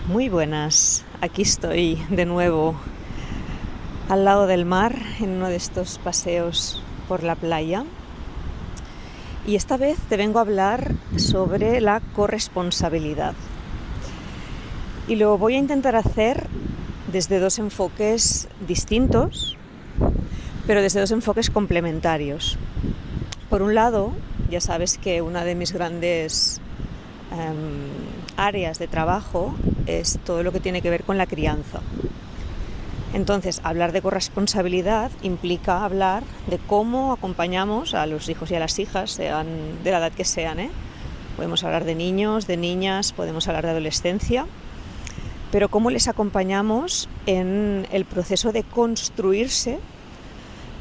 Muy buenas, aquí estoy de nuevo al lado del mar en uno de estos paseos por la playa y esta vez te vengo a hablar sobre la corresponsabilidad y lo voy a intentar hacer desde dos enfoques distintos, pero desde dos enfoques complementarios. Por un lado, ya sabes que una de mis grandes áreas de trabajo es todo lo que tiene que ver con la crianza. Entonces, hablar de corresponsabilidad implica hablar de cómo acompañamos a los hijos y a las hijas, sean de la edad que sean, Podemos hablar de niños, de niñas, podemos hablar de adolescencia, pero cómo les acompañamos en el proceso de construirse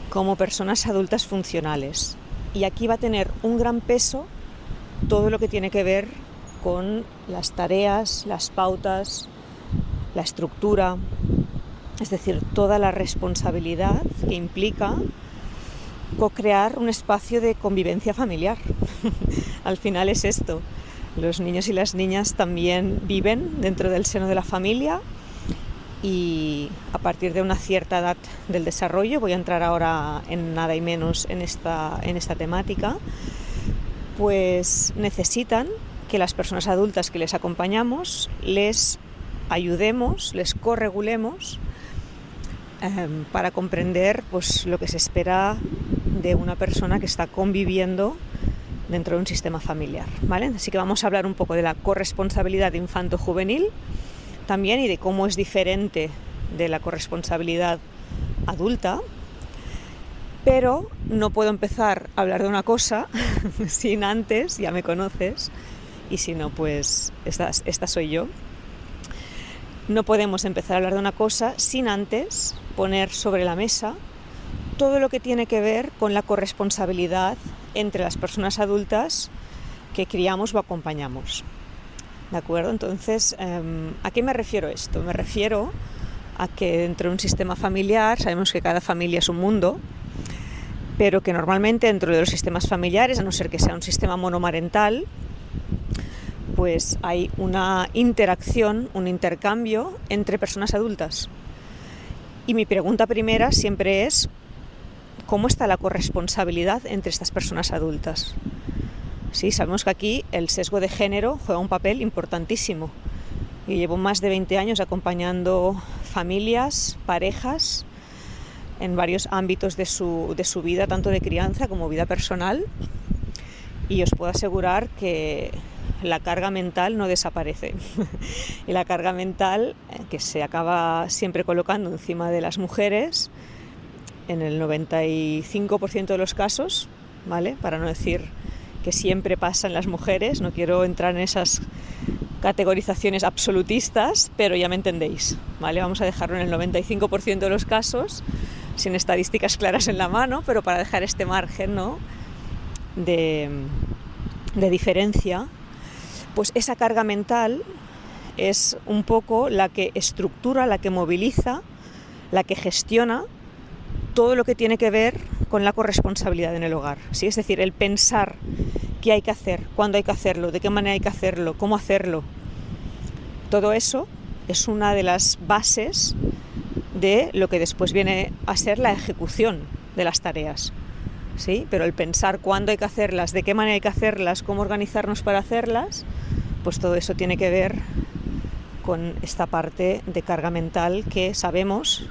como personas adultas funcionales. Y aquí va a tener un gran peso todo lo que tiene que ver con las tareas, las pautas, la estructura, es decir, toda la responsabilidad que implica co-crear un espacio de convivencia familiar. Al final es esto. Los niños y las niñas también viven dentro del seno de la familia y a partir de una cierta edad del desarrollo, voy a entrar ahora en nada y menos en esta temática, pues necesitan que las personas adultas que les acompañamos les ayudemos, les corregulemos para comprender pues, lo que se espera de una persona que está conviviendo dentro de un sistema familiar, ¿vale? Así que vamos a hablar un poco de la corresponsabilidad infanto-juvenil también y de cómo es diferente de la corresponsabilidad adulta, pero no puedo empezar a hablar de una cosa sin antes, ya me conoces, y si no, pues esta soy yo. No podemos empezar a hablar de una cosa sin antes poner sobre la mesa todo lo que tiene que ver con la corresponsabilidad entre las personas adultas que criamos o acompañamos. ¿De acuerdo? Entonces, ¿a qué me refiero esto? Me refiero a que dentro de un sistema familiar, sabemos que cada familia es un mundo, pero que normalmente dentro de los sistemas familiares, a no ser que sea un sistema monomarental, pues hay una interacción, un intercambio entre personas adultas. Y mi pregunta primera siempre es, ¿cómo está la corresponsabilidad entre estas personas adultas? Sí, sabemos que aquí el sesgo de género juega un papel importantísimo. Y llevo más de 20 años acompañando familias, parejas, en varios ámbitos de su vida, tanto de crianza como vida personal. Y os puedo asegurar que la carga mental no desaparece. Y la carga mental que se acaba siempre colocando encima de las mujeres, en el 95% de los casos, ¿vale? Para no decir que siempre pasa en las mujeres, no quiero entrar en esas categorizaciones absolutistas, pero ya me entendéis, ¿vale? Vamos a dejarlo en el 95% de los casos, sin estadísticas claras en la mano, pero para dejar este margen, ¿no?, de diferencia, pues esa carga mental es un poco la que estructura, la que moviliza, la que gestiona todo lo que tiene que ver con la corresponsabilidad en el hogar, ¿sí? Es decir, el pensar qué hay que hacer, cuándo hay que hacerlo, de qué manera hay que hacerlo, cómo hacerlo. Todo eso es una de las bases de lo que después viene a ser la ejecución de las tareas, ¿sí? Pero el pensar cuándo hay que hacerlas, de qué manera hay que hacerlas, cómo organizarnos para hacerlas, pues todo eso tiene que ver con esta parte de carga mental que sabemos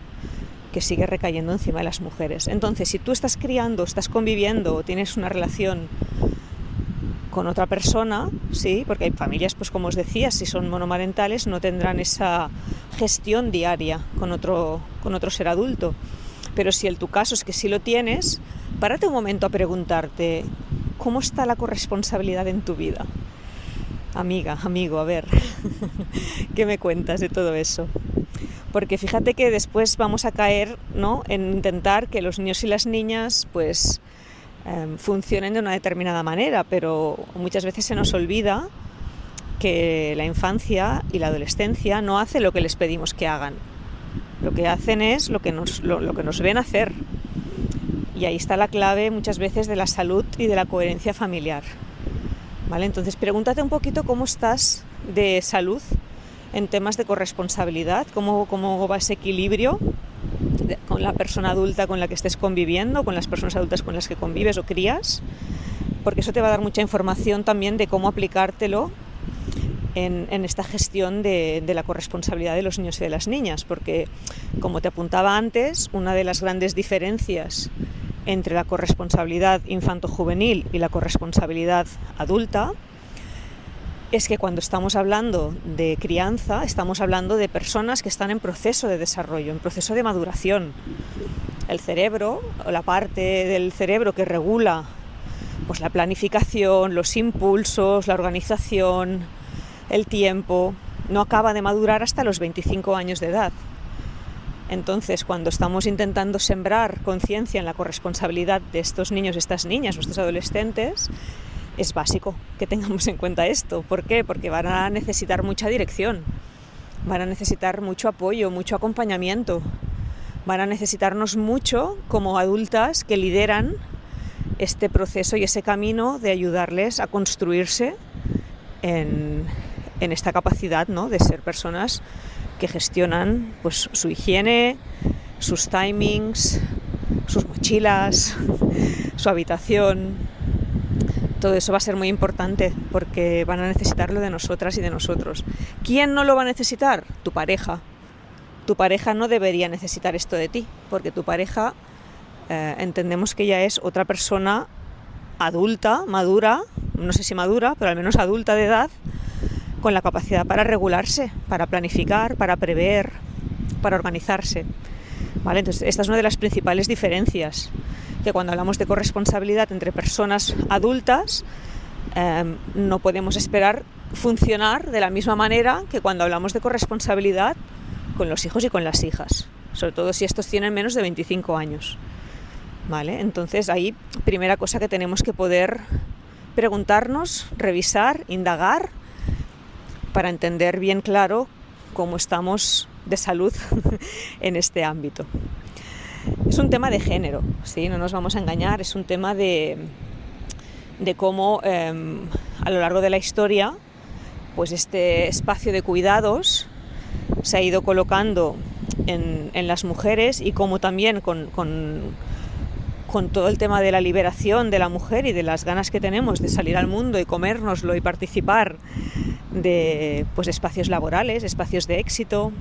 que sigue recayendo encima de las mujeres. Entonces, si tú estás criando, estás conviviendo o tienes una relación con otra persona, sí, porque hay familias, pues como os decía, si son monomarentales no tendrán esa gestión diaria con otro ser adulto. Pero si en tu caso es que sí lo tienes, párate un momento a preguntarte, ¿cómo está la corresponsabilidad en tu vida? Amiga, amigo, a ver, ¿qué me cuentas de todo eso? Porque fíjate que después vamos a caer, ¿no?, en intentar que los niños y las niñas pues funcionen de una determinada manera, pero muchas veces se nos olvida que la infancia y la adolescencia no hacen lo que les pedimos que hagan. Lo que hacen es lo que nos ven hacer. Y ahí está la clave muchas veces de la salud y de la coherencia familiar, ¿vale? Entonces pregúntate un poquito cómo estás de salud en temas de corresponsabilidad, cómo va ese equilibrio con la persona adulta con la que estés conviviendo, con las personas adultas con las que convives o crías, porque eso te va a dar mucha información también de cómo aplicártelo en esta gestión de la corresponsabilidad de los niños y de las niñas, porque, como te apuntaba antes, una de las grandes diferencias entre la corresponsabilidad infanto-juvenil y la corresponsabilidad adulta es que cuando estamos hablando de crianza, estamos hablando de personas que están en proceso de desarrollo, en proceso de maduración. El cerebro, o la parte del cerebro que regula pues la planificación, los impulsos, la organización, el tiempo, no acaba de madurar hasta los 25 años de edad. Entonces, cuando estamos intentando sembrar conciencia en la corresponsabilidad de estos niños, estas niñas o estos adolescentes, es básico que tengamos en cuenta esto. ¿Por qué? Porque van a necesitar mucha dirección, van a necesitar mucho apoyo, mucho acompañamiento, van a necesitarnos mucho como adultas que lideran este proceso y ese camino de ayudarles a construirse en esta capacidad, ¿no?, de ser personas que gestionan pues su higiene, sus timings, sus mochilas, su habitación. Todo eso va a ser muy importante porque van a necesitarlo de nosotras y de nosotros. ¿Quién no lo va a necesitar? Tu pareja. Tu pareja no debería necesitar esto de ti, porque tu pareja entendemos que ya es otra persona adulta, madura, no sé si madura, pero al menos adulta de edad, con la capacidad para regularse, para planificar, para prever, para organizarse. ¿Vale? Entonces, esta es una de las principales diferencias, que cuando hablamos de corresponsabilidad entre personas adultas, no podemos esperar funcionar de la misma manera que cuando hablamos de corresponsabilidad con los hijos y con las hijas, sobre todo si estos tienen menos de 25 años. ¿Vale? Entonces, ahí, primera cosa que tenemos que poder preguntarnos, revisar, indagar, para entender bien claro cómo estamos de salud en este ámbito. Es un tema de género, ¿sí? No nos vamos a engañar, es un tema de cómo a lo largo de la historia pues este espacio de cuidados se ha ido colocando en las mujeres, y cómo también con todo el tema de la liberación de la mujer y de las ganas que tenemos de salir al mundo y comérnoslo y participar de pues espacios laborales, espacios de éxito,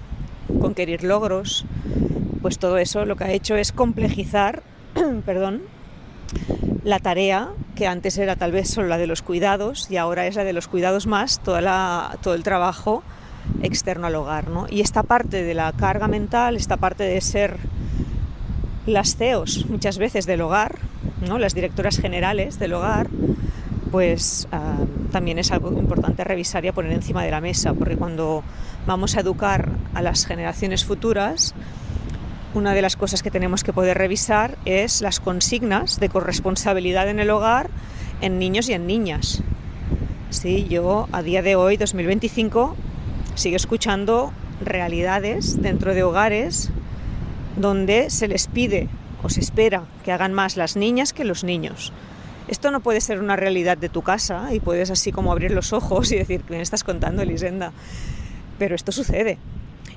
conquistar logros, pues todo eso lo que ha hecho es complejizar la tarea que antes era tal vez solo la de los cuidados, y ahora es la de los cuidados más todo el trabajo externo al hogar, ¿no? Y esta parte de la carga mental, esta parte de ser las CEOs muchas veces del hogar, ¿no?, las directoras generales del hogar, pues también es algo importante revisar y a poner encima de la mesa, porque cuando vamos a educar a las generaciones futuras, una de las cosas que tenemos que poder revisar es las consignas de corresponsabilidad en el hogar en niños y en niñas. Sí, yo a día de hoy, 2025, sigo escuchando realidades dentro de hogares donde se les pide o se espera que hagan más las niñas que los niños. Esto no puede ser una realidad de tu casa y puedes así como abrir los ojos y decir, ¿qué me estás contando, Elisenda? Pero esto sucede.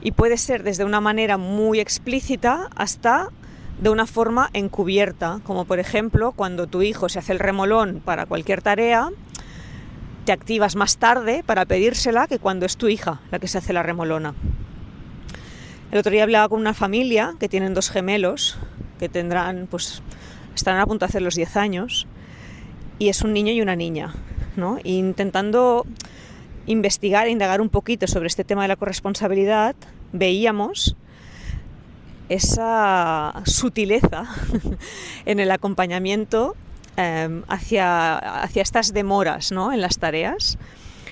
Y puede ser desde una manera muy explícita hasta de una forma encubierta, como por ejemplo cuando tu hijo se hace el remolón para cualquier tarea, te activas más tarde para pedírsela que cuando es tu hija la que se hace la remolona. El otro día hablaba con una familia que tienen 2 gemelos que estarán a punto de hacer los 10 años, y es un niño y una niña, ¿no? E intentando investigar e indagar un poquito sobre este tema de la corresponsabilidad, veíamos esa sutileza en el acompañamiento hacia estas demoras, ¿no?, en las tareas.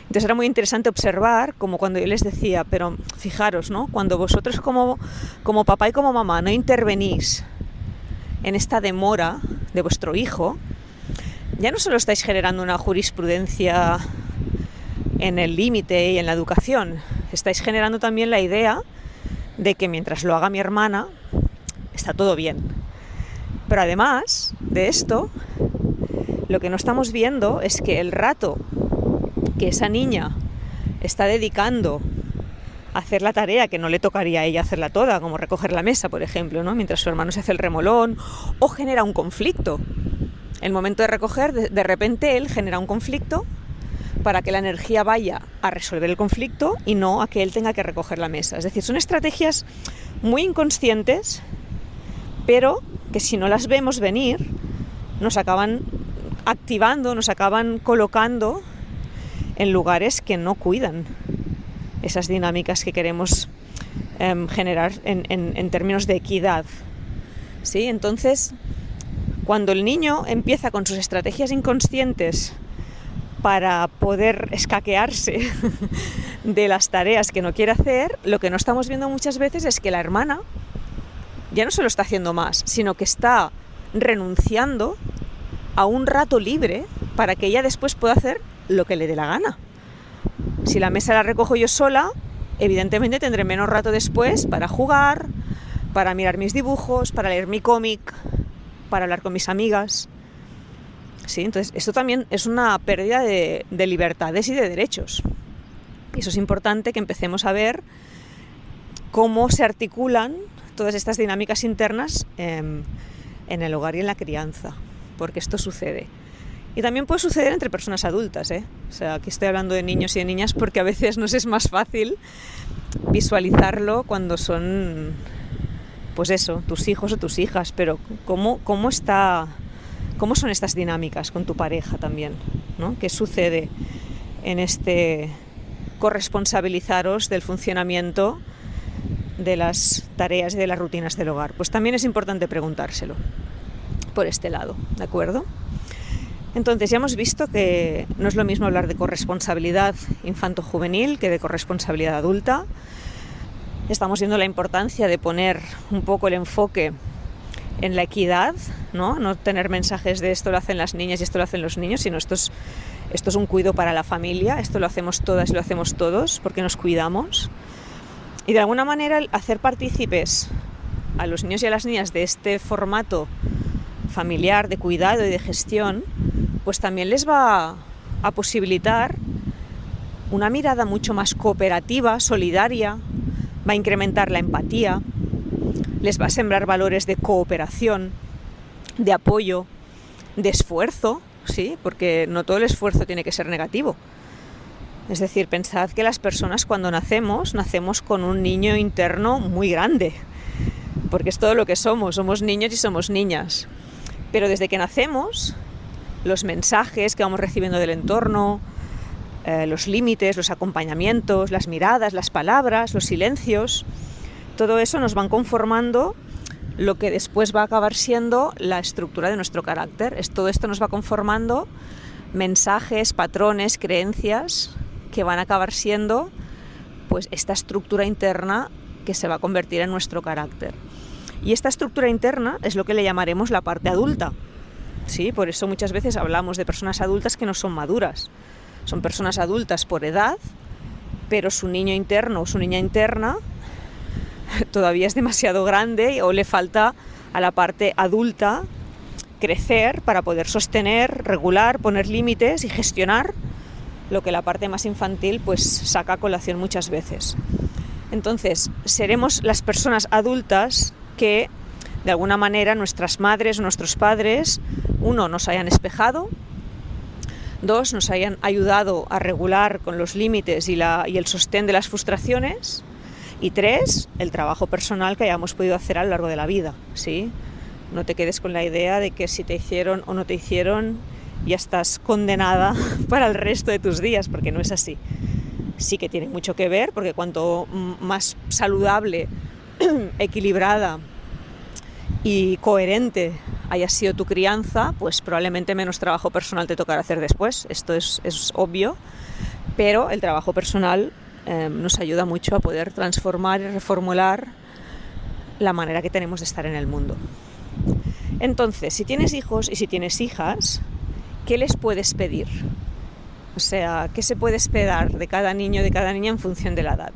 Entonces era muy interesante observar, como cuando yo les decía, pero fijaros, ¿no?, cuando vosotros como papá y como mamá no intervenís en esta demora de vuestro hijo, ya no solo estáis generando una jurisprudencia en el límite y en la educación, estáis generando también la idea de que mientras lo haga mi hermana está todo bien. Pero además de esto, lo que no estamos viendo es que el rato que esa niña está dedicando hacer la tarea que no le tocaría a ella hacerla toda, como recoger la mesa, por ejemplo, ¿no? Mientras su hermano se hace el remolón, o genera un conflicto. El momento de recoger, de repente él genera un conflicto para que la energía vaya a resolver el conflicto y no a que él tenga que recoger la mesa. Es decir, son estrategias muy inconscientes, pero que si no las vemos venir, nos acaban activando, nos acaban colocando en lugares que no cuidan esas dinámicas que queremos generar en términos de equidad, ¿sí? Entonces, cuando el niño empieza con sus estrategias inconscientes para poder escaquearse de las tareas que no quiere hacer, lo que no estamos viendo muchas veces es que la hermana ya no se lo está haciendo más, sino que está renunciando a un rato libre para que ella después pueda hacer lo que le dé la gana. Si la mesa la recojo yo sola, evidentemente tendré menos rato después para jugar, para mirar mis dibujos, para leer mi cómic, para hablar con mis amigas. ¿Sí? Entonces, esto también es una pérdida de libertades y de derechos. Y eso es importante que empecemos a ver cómo se articulan todas estas dinámicas internas en el hogar y en la crianza, porque esto sucede. Y también puede suceder entre personas adultas, ¿eh? O sea, aquí estoy hablando de niños y de niñas porque a veces nos es más fácil visualizarlo cuando son, pues eso, tus hijos o tus hijas, pero ¿cómo son estas dinámicas con tu pareja también, ¿no? ¿Qué sucede en este corresponsabilizaros del funcionamiento de las tareas y de las rutinas del hogar? Pues también es importante preguntárselo por este lado, ¿de acuerdo? Entonces ya hemos visto que no es lo mismo hablar de corresponsabilidad infanto-juvenil que de corresponsabilidad adulta. Estamos viendo la importancia de poner un poco el enfoque en la equidad, no tener mensajes de esto lo hacen las niñas y esto lo hacen los niños, sino esto es un cuidado para la familia, esto lo hacemos todas y lo hacemos todos porque nos cuidamos. Y de alguna manera hacer partícipes a los niños y a las niñas de este formato familiar de cuidado y de gestión, pues también les va a posibilitar una mirada mucho más cooperativa, solidaria, va a incrementar la empatía, les va a sembrar valores de cooperación, de apoyo, de esfuerzo, ¿sí? Porque no todo el esfuerzo tiene que ser negativo. Es decir, pensad que las personas cuando nacemos con un niño interno muy grande, porque es todo lo que somos niños y somos niñas. Pero desde que nacemos, los mensajes que vamos recibiendo del entorno, los límites, los acompañamientos, las miradas, las palabras, los silencios, todo eso nos van conformando lo que después va a acabar siendo la estructura de nuestro carácter. Todo esto nos va conformando mensajes, patrones, creencias que van a acabar siendo pues esta estructura interna que se va a convertir en nuestro carácter. Y esta estructura interna es lo que le llamaremos la parte adulta. Sí, por eso muchas veces hablamos de personas adultas que no son maduras. Son personas adultas por edad, pero su niño interno o su niña interna todavía es demasiado grande o le falta a la parte adulta crecer para poder sostener, regular, poner límites y gestionar lo que la parte más infantil pues saca a colación muchas veces. Entonces, seremos las personas adultas que de alguna manera nuestras madres o nuestros padres, uno, nos hayan espejado, dos, nos hayan ayudado a regular con los límites y el sostén de las frustraciones, y tres, el trabajo personal que hayamos podido hacer a lo largo de la vida, ¿sí? No te quedes con la idea de que si te hicieron o no te hicieron ya estás condenada para el resto de tus días, porque no es así. Sí que tiene mucho que ver, porque cuanto más saludable, equilibrada y coherente haya sido tu crianza, pues probablemente menos trabajo personal te tocará hacer después. Esto es obvio, pero el trabajo personal nos ayuda mucho a poder transformar y reformular la manera que tenemos de estar en el mundo. Entonces, si tienes hijos y si tienes hijas, ¿qué les puedes pedir? O sea, ¿qué se puede esperar de cada niño, de cada niña en función de la edad?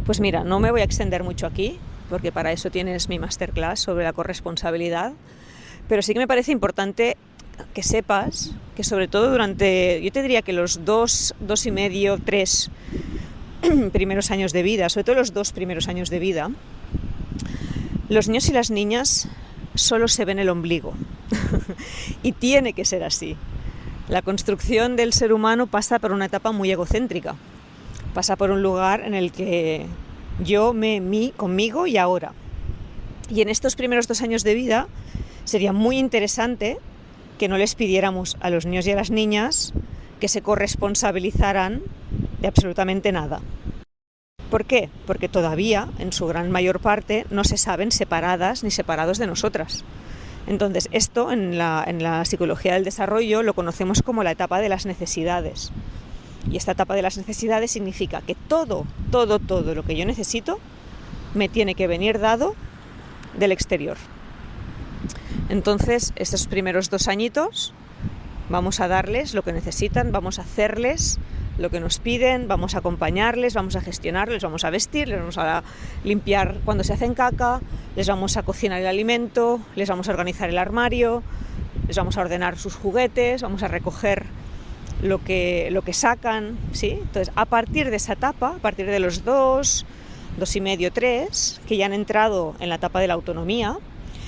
Pues mira, no me voy a extender mucho aquí, porque para eso tienes mi masterclass sobre la corresponsabilidad, pero sí que me parece importante que sepas que sobre todo durante, yo te diría que los 2 y medio, 3 primeros años de vida, sobre todo los 2 primeros años de vida, los niños y las niñas solo se ven el ombligo. Y tiene que ser así. La construcción del ser humano pasa por una etapa muy egocéntrica. Pasa por un lugar en el que yo, mí, conmigo y ahora. Y en estos primeros 2 años de vida sería muy interesante que no les pidiéramos a los niños y a las niñas que se corresponsabilizaran de absolutamente nada. ¿Por qué? Porque todavía, en su gran mayor parte, no se saben separadas ni separados de nosotras. Entonces, esto en la psicología del desarrollo lo conocemos como la etapa de las necesidades. Y esta etapa de las necesidades significa que todo lo que yo necesito me tiene que venir dado del exterior. Entonces, estos primeros 2 añitos vamos a darles lo que necesitan, vamos a hacerles lo que nos piden, vamos a acompañarles, vamos a gestionarles, vamos a vestir, les vamos a limpiar cuando se hacen caca, les vamos a cocinar el alimento, les vamos a organizar el armario, les vamos a ordenar sus juguetes, vamos a recoger lo que sacan, ¿sí? Entonces, a partir de esa etapa, a partir de los 2 y medio, 3, que ya han entrado en la etapa de la autonomía,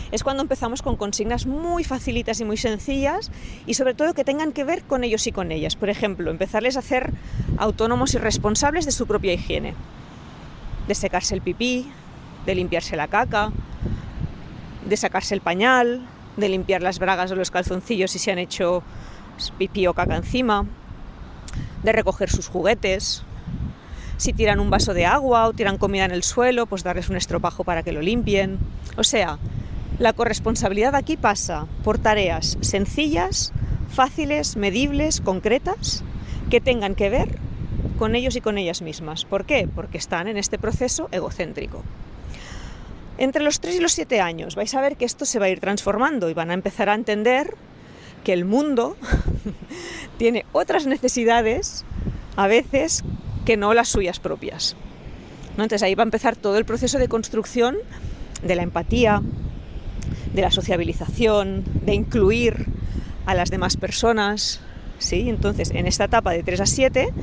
es cuando empezamos con consignas muy facilitas y muy sencillas y sobre todo que tengan que ver con ellos y con ellas. Por ejemplo, empezarles a hacer autónomos y responsables de su propia higiene, de secarse el pipí, de limpiarse la caca, de sacarse el pañal, de limpiar las bragas o los calzoncillos si se han hecho pipí o caca encima, de recoger sus juguetes. Si tiran un vaso de agua o tiran comida en el suelo, pues darles un estropajo para que lo limpien. O sea, la corresponsabilidad aquí pasa por tareas sencillas, fáciles, medibles, concretas, que tengan que ver con ellos y con ellas mismas. ¿Por qué? Porque están en este proceso egocéntrico. Entre los 3 y los 7 años vais a ver que esto se va a ir transformando y van a empezar a entender que el mundo tiene otras necesidades, a veces, que no las suyas propias, ¿no? Entonces ahí va a empezar todo el proceso de construcción de la empatía, de la sociabilización, de incluir a las demás personas, ¿sí? Entonces, en esta etapa de 3 a 7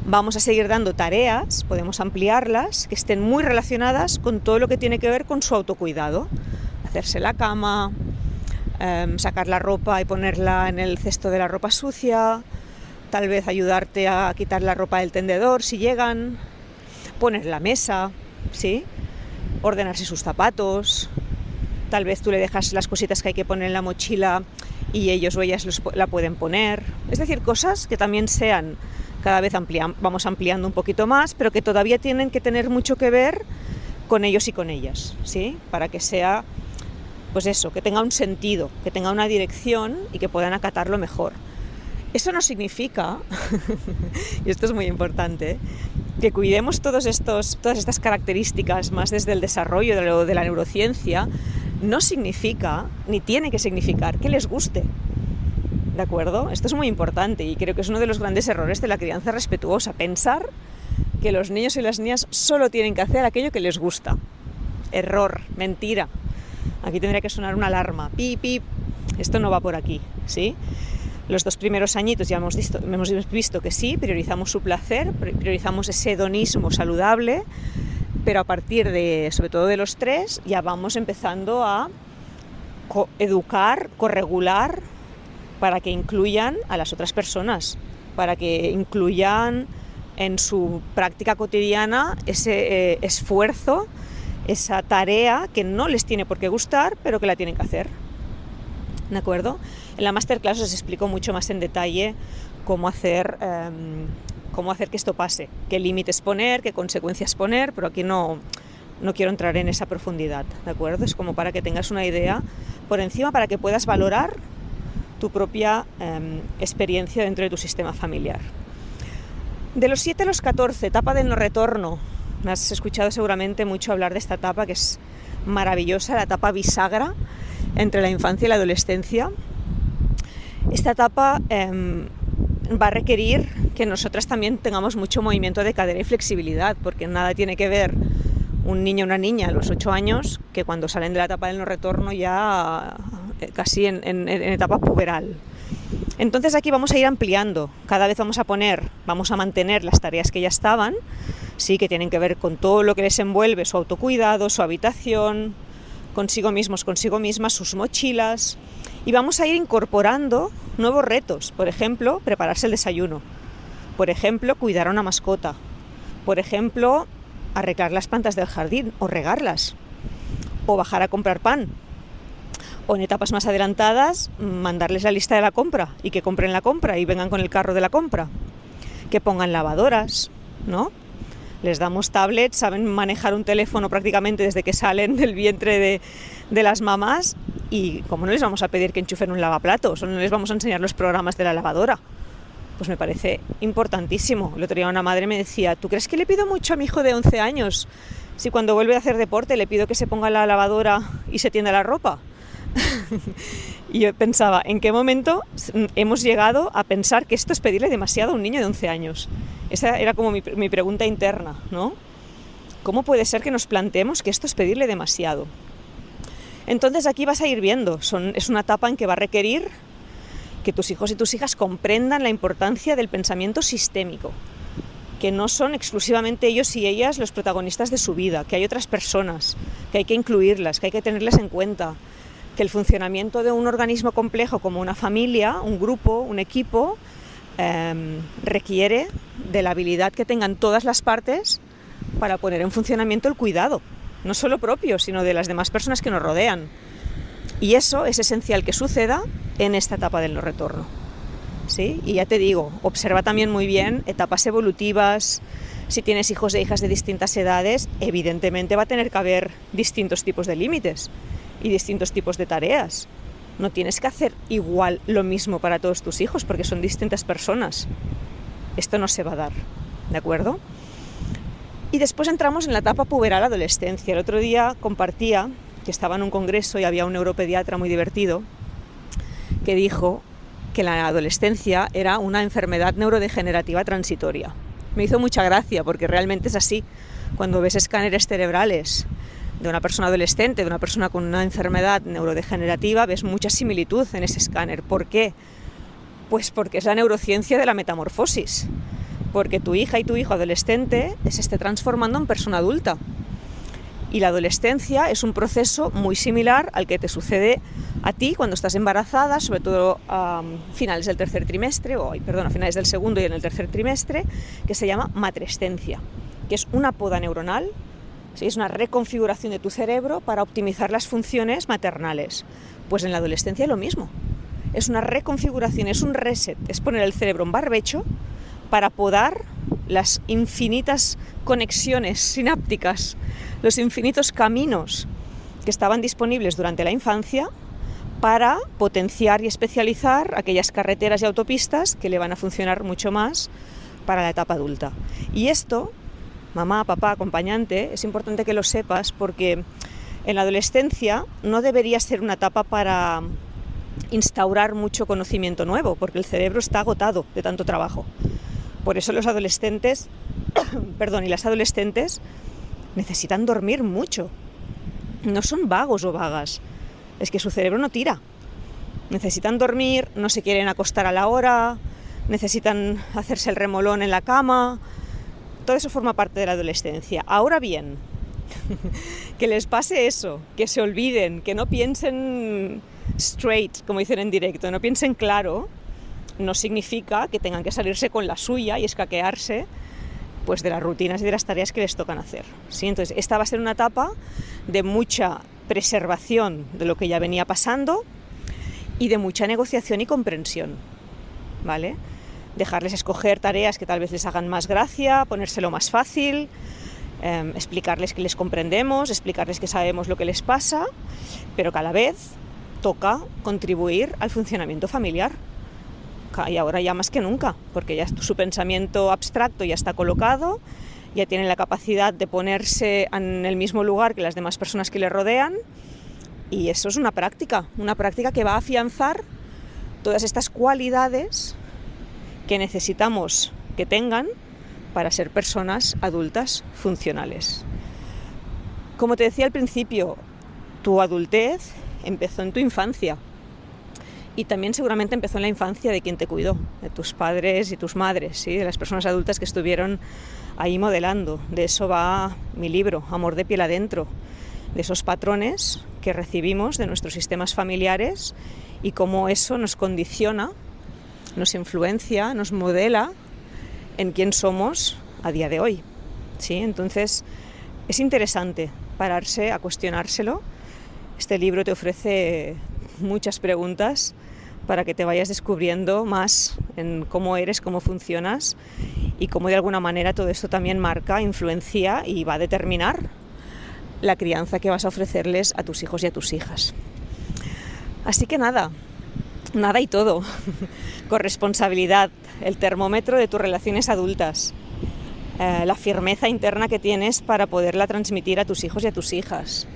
vamos a seguir dando tareas, podemos ampliarlas, que estén muy relacionadas con todo lo que tiene que ver con su autocuidado. Hacerse la cama, sacar la ropa y ponerla en el cesto de la ropa sucia, tal vez ayudarte a quitar la ropa del tendedor si llegan, poner la mesa, ¿sí? Ordenarse sus zapatos. Tal vez tú le dejas las cositas que hay que poner en la mochila y ellos o ellas la pueden poner. Es decir, cosas que también sean, cada vez vamos ampliando un poquito más, pero que todavía tienen que tener mucho que ver con ellos y con ellas, ¿sí? Para que sea, pues eso, que tenga un sentido, que tenga una dirección y que puedan acatarlo mejor. Eso no significa, y esto es muy importante, que cuidemos todas estas características más desde el desarrollo de la neurociencia. No significa, ni tiene que significar, que les guste, ¿de acuerdo? Esto es muy importante y creo que es uno de los grandes errores de la crianza respetuosa, pensar que los niños y las niñas solo tienen que hacer aquello que les gusta. Error, mentira. Aquí tendría que sonar una alarma, pip, pip, esto no va por aquí, ¿sí? Los 2 primeros añitos ya hemos visto que sí, priorizamos su placer, priorizamos ese hedonismo saludable, pero a partir de, sobre todo de los 3, ya vamos empezando a educar, corregular, para que incluyan a las otras personas, para que incluyan en su práctica cotidiana ese esfuerzo, esa tarea que no les tiene por qué gustar, pero que la tienen que hacer. ¿De acuerdo? En la masterclass os explico mucho más en detalle cómo hacer que esto pase, qué límites poner, qué consecuencias poner, pero aquí no quiero entrar en esa profundidad, ¿de acuerdo? Es como para que tengas una idea por encima, para que puedas valorar tu propia experiencia dentro de tu sistema familiar. De los 7 a los 14, etapa del no retorno. Me has escuchado seguramente mucho hablar de esta etapa, que es maravillosa, la etapa bisagra entre la infancia y la adolescencia. Esta etapa va a requerir que nosotras también tengamos mucho movimiento de cadera y flexibilidad, porque nada tiene que ver un niño o una niña a los 8 años que cuando salen de la etapa del no retorno ya casi en etapa puberal. Entonces aquí vamos a ir ampliando, cada vez vamos a mantener las tareas que ya estaban, sí, que tienen que ver con todo lo que les envuelve, su autocuidado, su habitación, consigo mismos, consigo mismas, sus mochilas. Y vamos a ir incorporando nuevos retos. Por ejemplo, prepararse el desayuno. Por ejemplo, cuidar a una mascota. Por ejemplo, arreglar las plantas del jardín o regarlas. O bajar a comprar pan. O en etapas más adelantadas, mandarles la lista de la compra y que compren la compra y vengan con el carro de la compra. Que pongan lavadoras, ¿no? Les damos tablets, saben manejar un teléfono prácticamente desde que salen del vientre de las mamás, y ¿cómo no les vamos a pedir que enchufen un lavaplatos o no les vamos a enseñar los programas de la lavadora? Pues me parece importantísimo. El otro día una madre me decía, ¿tú crees que le pido mucho a mi hijo de 11 años si cuando vuelve a hacer deporte le pido que se ponga la lavadora y se tienda la ropa? Y yo pensaba, ¿en qué momento hemos llegado a pensar que esto es pedirle demasiado a un niño de 11 años? Esa era como mi pregunta interna, ¿no? ¿Cómo puede ser que nos planteemos que esto es pedirle demasiado? Entonces aquí vas a ir viendo, es una etapa en que va a requerir que tus hijos y tus hijas comprendan la importancia del pensamiento sistémico, que no son exclusivamente ellos y ellas los protagonistas de su vida, que hay otras personas, que hay que incluirlas, que hay que tenerlas en cuenta, que el funcionamiento de un organismo complejo como una familia, un grupo, un equipo, requiere de la habilidad que tengan todas las partes para poner en funcionamiento el cuidado, no solo propio, sino de las demás personas que nos rodean. Y eso es esencial que suceda en esta etapa del no retorno, ¿sí? Y ya te digo, observa también muy bien etapas evolutivas. Si tienes hijos e hijas de distintas edades, evidentemente va a tener que haber distintos tipos de límites y distintos tipos de tareas. No tienes que hacer igual lo mismo para todos tus hijos porque son distintas personas. Esto no se va a dar, ¿de acuerdo? Y después entramos en la etapa puberal, adolescencia. El otro día compartía que estaba en un congreso y había un neuropediatra muy divertido que dijo que la adolescencia era una enfermedad neurodegenerativa transitoria. Me hizo mucha gracia porque realmente es así. Cuando ves escáneres cerebrales de una persona adolescente, de una persona con una enfermedad neurodegenerativa, ves mucha similitud en ese escáner. ¿Por qué? Pues porque es la neurociencia de la metamorfosis. Porque tu hija y tu hijo adolescente se esté transformando en persona adulta. Y la adolescencia es un proceso muy similar al que te sucede a ti cuando estás embarazada, sobre todo a finales del tercer trimestre, a finales del segundo y en el tercer trimestre, que se llama matrescencia, que es una poda neuronal. ¿Sí? Es una reconfiguración de tu cerebro para optimizar las funciones maternales. Pues en la adolescencia lo mismo. Es una reconfiguración, es un reset, es poner el cerebro en barbecho para podar las infinitas conexiones sinápticas, los infinitos caminos que estaban disponibles durante la infancia para potenciar y especializar aquellas carreteras y autopistas que le van a funcionar mucho más para la etapa adulta. Y esto, mamá, papá, acompañante, es importante que lo sepas porque en la adolescencia no debería ser una etapa para instaurar mucho conocimiento nuevo, porque el cerebro está agotado de tanto trabajo. Por eso los adolescentes, y las adolescentes necesitan dormir mucho. No son vagos o vagas, es que su cerebro no tira. Necesitan dormir, no se quieren acostar a la hora, necesitan hacerse el remolón en la cama. Todo eso forma parte de la adolescencia. Ahora bien, que les pase eso, que se olviden, que no piensen straight, como dicen en directo, no piensen claro, no significa que tengan que salirse con la suya y escaquearse pues de las rutinas y de las tareas que les tocan hacer, ¿sí? Entonces, esta va a ser una etapa de mucha preservación de lo que ya venía pasando y de mucha negociación y comprensión, ¿vale? Dejarles escoger tareas que tal vez les hagan más gracia, ponérselo más fácil, explicarles que les comprendemos, explicarles que sabemos lo que les pasa, pero que a la vez toca contribuir al funcionamiento familiar. Y ahora ya más que nunca, porque ya su pensamiento abstracto ya está colocado, ya tienen la capacidad de ponerse en el mismo lugar que las demás personas que le rodean, y eso es una práctica que va a afianzar todas estas cualidades que necesitamos que tengan para ser personas adultas funcionales. Como te decía al principio, tu adultez empezó en tu infancia. Y también seguramente empezó en la infancia de quien te cuidó, de tus padres y tus madres, ¿sí? De las personas adultas que estuvieron ahí modelando. De eso va mi libro, Amor de piel adentro, de esos patrones que recibimos de nuestros sistemas familiares y cómo eso nos condiciona, nos influencia, nos modela en quién somos a día de hoy. ¿Sí? Entonces es interesante pararse a cuestionárselo. Este libro te ofrece muchas preguntas para que te vayas descubriendo más en cómo eres, cómo funcionas y cómo de alguna manera todo esto también marca, influencia y va a determinar la crianza que vas a ofrecerles a tus hijos y a tus hijas. Así que nada y todo. Corresponsabilidad, el termómetro de tus relaciones adultas, la firmeza interna que tienes para poderla transmitir a tus hijos y a tus hijas,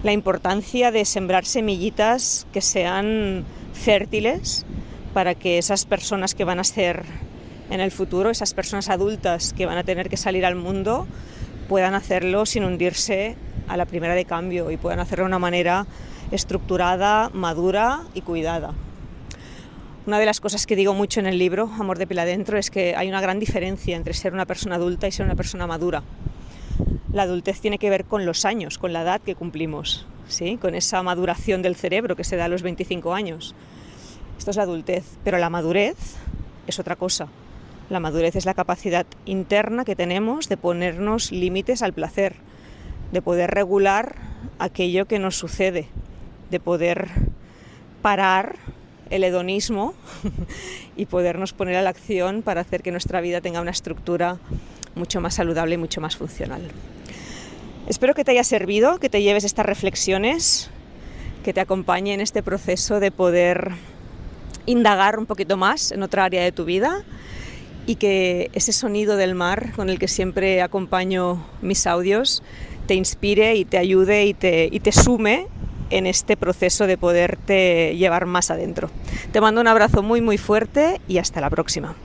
la importancia de sembrar semillitas que sean fértiles para que esas personas que van a ser en el futuro, esas personas adultas que van a tener que salir al mundo, puedan hacerlo sin hundirse a la primera de cambio y puedan hacerlo de una manera estructurada, madura y cuidada. Una de las cosas que digo mucho en el libro, Amor de piel adentro, es que hay una gran diferencia entre ser una persona adulta y ser una persona madura. La adultez tiene que ver con los años, con la edad que cumplimos, ¿sí? Con esa maduración del cerebro que se da a los 25 años. Esto es la adultez, pero la madurez es otra cosa. La madurez es la capacidad interna que tenemos de ponernos límites al placer, de poder regular aquello que nos sucede, de poder parar el hedonismo y podernos poner a la acción para hacer que nuestra vida tenga una estructura mucho más saludable y mucho más funcional. Espero que te haya servido, que te lleves estas reflexiones, que te acompañe en este proceso de poder indagar un poquito más en otra área de tu vida y que ese sonido del mar con el que siempre acompaño mis audios te inspire y te ayude y te sume en este proceso de poderte llevar más adentro. Te mando un abrazo muy muy fuerte y hasta la próxima.